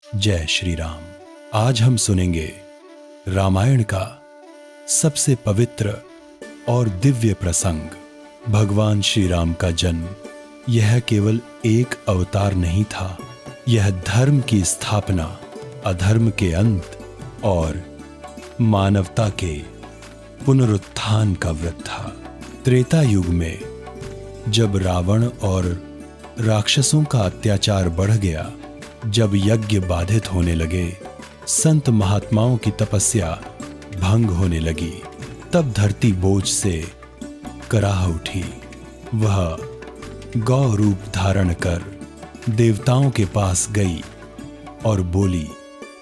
जय श्री राम। आज हम सुनेंगे रामायण का सबसे पवित्र और दिव्य प्रसंग। भगवान श्री राम का जन्म यह केवल एक अवतार नहीं था, यह धर्म की स्थापना, अधर्म के अंत और मानवता के पुनरुत्थान का व्रत था। त्रेता युग में जब रावण और राक्षसों का अत्याचार बढ़ गया, जब यज्ञ बाधित होने लगे, संत महात्माओं की तपस्या भंग होने लगी, तब धरती बोझ से कराह उठी। वह गौ रूप धारण कर देवताओं के पास गई और बोली,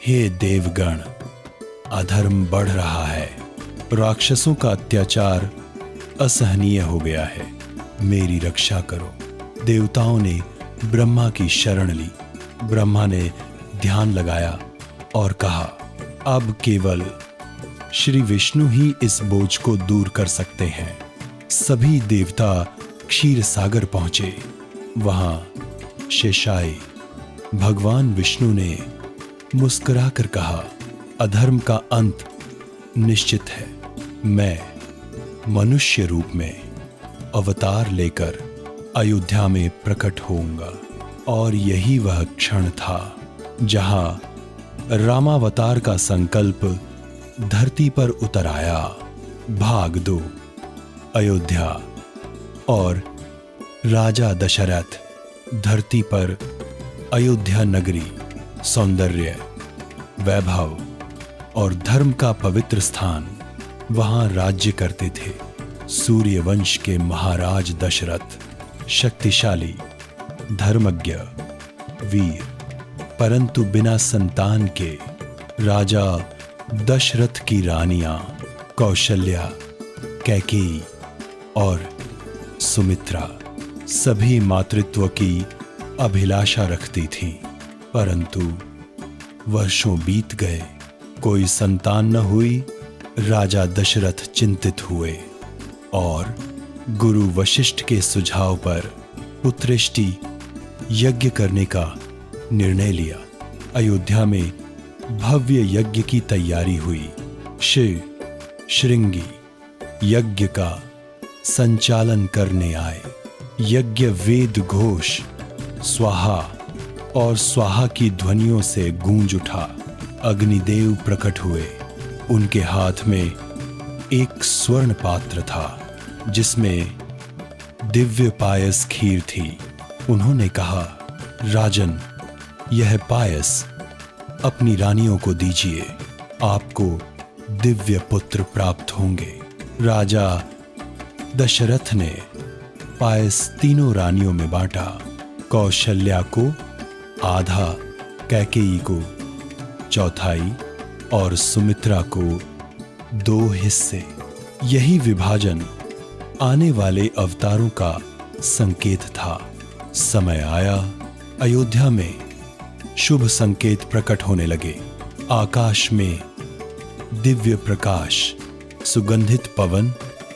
हे देवगण, अधर्म बढ़ रहा है, राक्षसों का अत्याचार असहनीय हो गया है, मेरी रक्षा करो। देवताओं ने ब्रह्मा की शरण ली। ब्रह्मा ने ध्यान लगाया और कहा, अब केवल श्री विष्णु ही इस बोझ को दूर कर सकते हैं। सभी देवता क्षीर सागर पहुंचे। वहां शेषाय भगवान विष्णु ने मुस्कुराकर कहा, अधर्म का अंत निश्चित है। मैं मनुष्य रूप में अवतार लेकर अयोध्या में प्रकट होऊंगा। और यही वह क्षण था जहां रामावतार का संकल्प धरती पर उतर आया। भाग 2 अयोध्या। और राजा दशरथ धरती पर अयोध्या नगरी सौंदर्य, वैभव और धर्म का पवित्र स्थान, वहां राज्य करते थे। सूर्यवंश के महाराज दशरथ शक्तिशाली, धर्मज्ञ, वीर, परंतु बिना संतान के। राजा दशरथ की रानियां कौशल्या, कैकेयी और सुमित्रा सभी मातृत्व की अभिलाषा रखती थीं, परंतु वर्षों बीत गए, कोई संतान न हुई। राजा दशरथ चिंतित हुए और गुरु वशिष्ठ के सुझाव पर पुत्रेष्टि यज्ञ करने का निर्णय लिया। अयोध्या में भव्य यज्ञ की तैयारी हुई। शिव श्रृंगी यज्ञ का संचालन करने आए। यज्ञ वेद घोष, स्वाहा और स्वाहा की ध्वनियों से गूंज उठा। अग्निदेव प्रकट हुए। उनके हाथ में एक स्वर्ण पात्र था जिसमें दिव्य पायस खीर थी। उन्होंने कहा, राजन, यह पायस अपनी रानियों को दीजिए, आपको दिव्य पुत्र प्राप्त होंगे। राजा दशरथ ने पायस तीनों रानियों में बांटा। कौशल्या को आधा, कैकेयी को चौथाई और सुमित्रा को 2 हिस्से। यही विभाजन आने वाले अवतारों का संकेत था। समय आया, अयोध्या में शुभ संकेत प्रकट होने लगे। आकाश में दिव्य प्रकाश, सुगंधित पवन,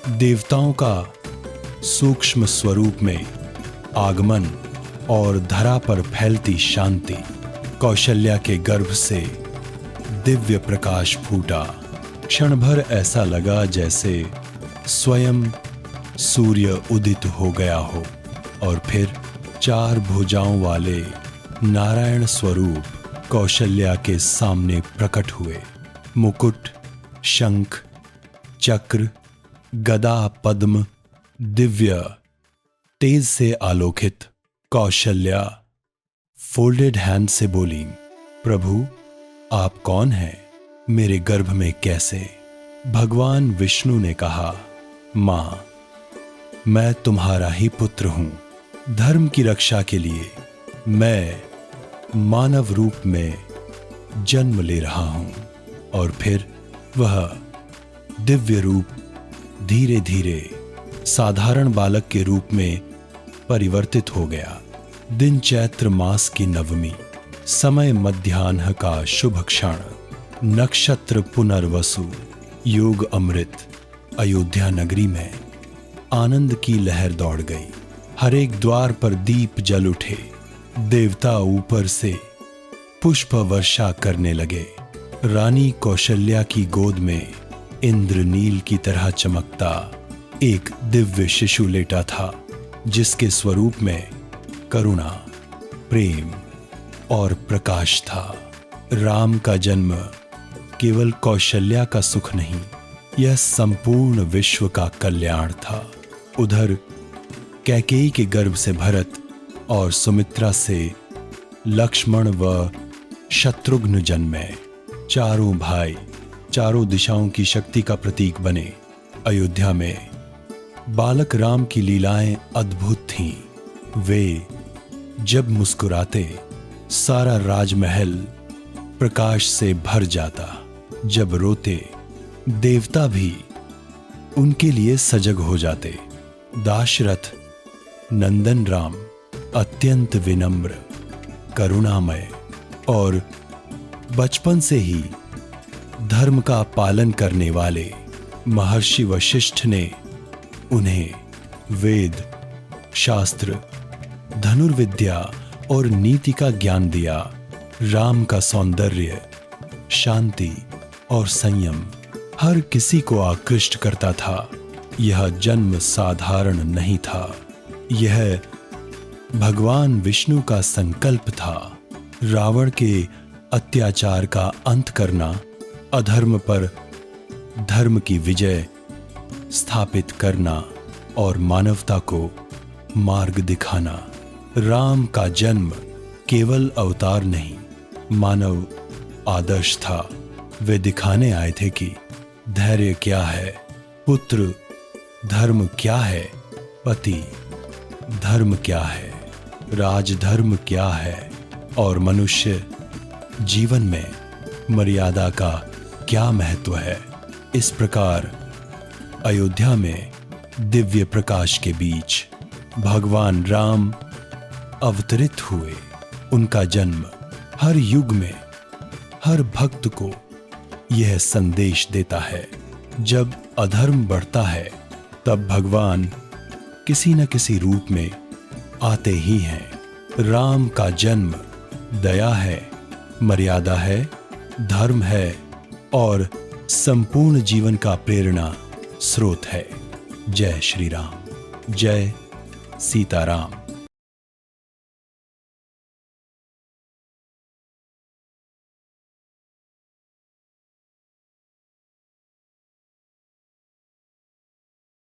देवताओं का सूक्ष्म स्वरूप में आगमन और धरा पर फैलती शांति। कौशल्या के गर्भ से दिव्य प्रकाश फूटा। क्षण भर ऐसा लगा जैसे स्वयं सूर्य उदित हो गया हो। और फिर 4 भुजाओं वाले नारायण स्वरूप कौशल्या के सामने प्रकट हुए। मुकुट, शंख, चक्र, गदा, पद्म, दिव्य तेज से आलोकित। कौशल्या फोल्डेड हैंड से बोली, प्रभु, आप कौन हैं? मेरे गर्भ में कैसे? भगवान विष्णु ने कहा, मां, मैं तुम्हारा ही पुत्र हूं। धर्म की रक्षा के लिए मैं मानव रूप में जन्म ले रहा हूं। और फिर वह दिव्य रूप धीरे धीरे साधारण बालक के रूप में परिवर्तित हो गया। दिन चैत्र मास की नवमी, समय मध्याह्न का शुभ क्षण, नक्षत्र पुनर्वसु, योग अमृत। अयोध्या नगरी में आनंद की लहर दौड़ गई। हर एक द्वार पर दीप जल उठे। देवता ऊपर से पुष्प वर्षा करने लगे। रानी कौशल्या की गोद में इंद्रनील की तरह चमकता एक दिव्य शिशु लेटा था, जिसके स्वरूप में करुणा, प्रेम और प्रकाश था। राम का जन्म केवल कौशल्या का सुख नहीं, यह संपूर्ण विश्व का कल्याण था। उधर कैकेयी के गर्भ से भरत और सुमित्रा से लक्ष्मण व शत्रुघ्न जन्मे। चारों भाई चारों दिशाओं की शक्ति का प्रतीक बने। अयोध्या में बालक राम की लीलाएं अद्भुत थीं। वे जब मुस्कुराते सारा राजमहल प्रकाश से भर जाता, जब रोते देवता भी उनके लिए सजग हो जाते। दाशरथ नंदन राम अत्यंत विनम्र, करुणामय और बचपन से ही धर्म का पालन करने वाले महर्षि वशिष्ठ ने उन्हें वेद, शास्त्र, धनुर्विद्या और नीति का ज्ञान दिया। राम का सौंदर्य, शांति और संयम हर किसी को आकृष्ट करता था। यह जन्म साधारण नहीं था, यह भगवान विष्णु का संकल्प था। रावण के अत्याचार का अंत करना, अधर्म पर धर्म की विजय स्थापित करना और मानवता को मार्ग दिखाना। राम का जन्म केवल अवतार नहीं, मानव आदर्श था। वे दिखाने आए थे कि धैर्य क्या है, पुत्र धर्म क्या है, पति धर्म क्या है, राजधर्म क्या है और मनुष्य जीवन में मर्यादा का क्या महत्व है। इस प्रकार अयोध्या में दिव्य प्रकाश के बीच भगवान राम अवतरित हुए। उनका जन्म हर युग में हर भक्त को यह संदेश देता है, जब अधर्म बढ़ता है तब भगवान किसी न किसी रूप में आते ही हैं। राम का जन्म दया है, मर्यादा है, धर्म है और संपूर्ण जीवन का प्रेरणा स्रोत है। जय श्री राम, जय सीताराम।